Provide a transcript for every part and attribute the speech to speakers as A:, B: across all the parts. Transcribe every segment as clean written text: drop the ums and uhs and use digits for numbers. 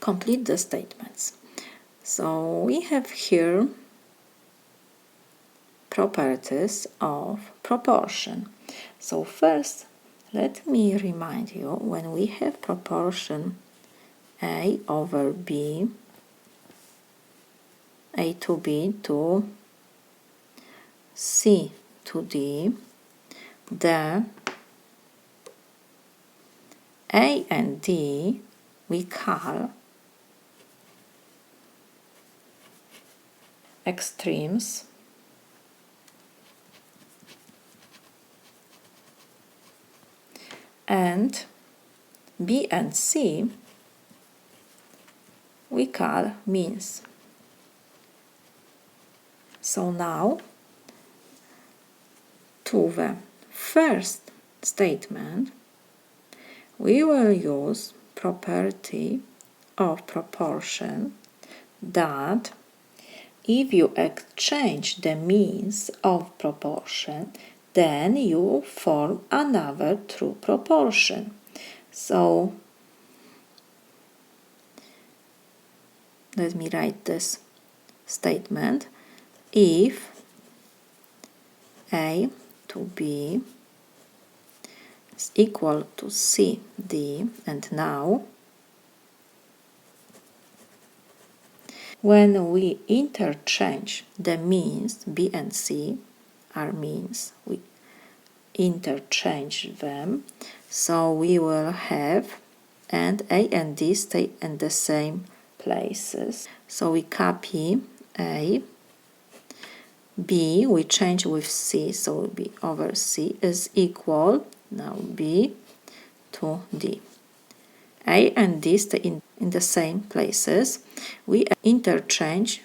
A: complete the statements. So we have here properties of proportion. So first, let me remind you, when we have proportion A over B, A to B to C to D, the A and D we call extremes, and B and C we call means. So now, to the first statement, we will use property of proportion that if you exchange the means of proportion, then you form another true proportion. So let me write this statement. If A to B is equal to C, D, and now when we interchange the means B and C, our means, we interchange them, so we will have, and A and D stay in the same places. So we copy A, B we change with C, so B over C is equal, now B to D. A and D stay in the same places. We interchange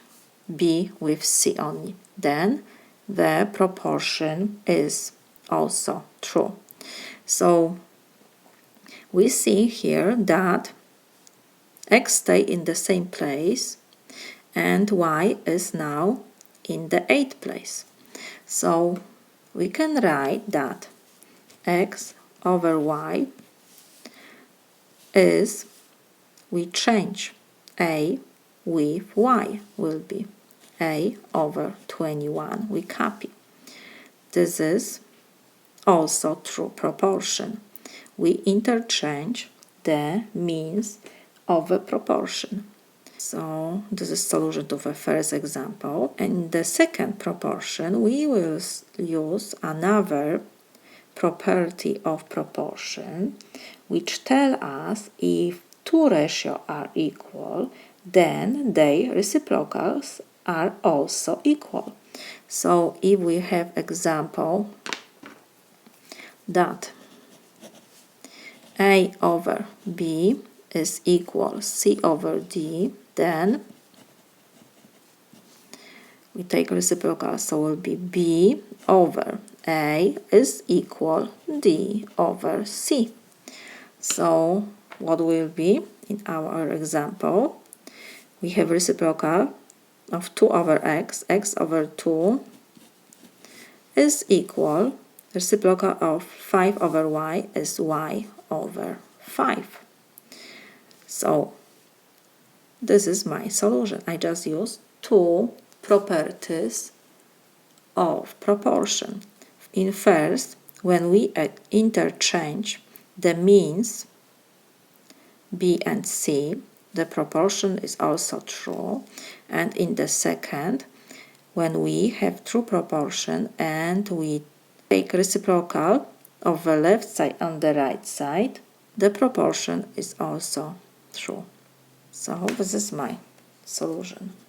A: B with C only. Then the proportion is also true. So we see here that X stay in the same place and Y is now in the 8th place. So we can write that X over Y is, we change A with Y, will be A over 21. We copy. This is also true proportion. We interchange the means of a proportion. So this is solution to the first example. In the second proportion, we will use another property of proportion, which tell us if two ratios are equal, then their reciprocals are also equal. So if we have example that A over B is equal C over D, then we take reciprocal, so it will be B over A is equal D over C. So what will be in our example? We have reciprocal of 2 over x, x over 2 is equal, reciprocal of 5 over y is y over 5. So this is my solution. I just used two properties of proportion. In first, when we interchange the means B and C, the proportion is also true. And in the second, when we have true proportion and we take reciprocal of the left side on the right side, the proportion is also true. So this is my solution.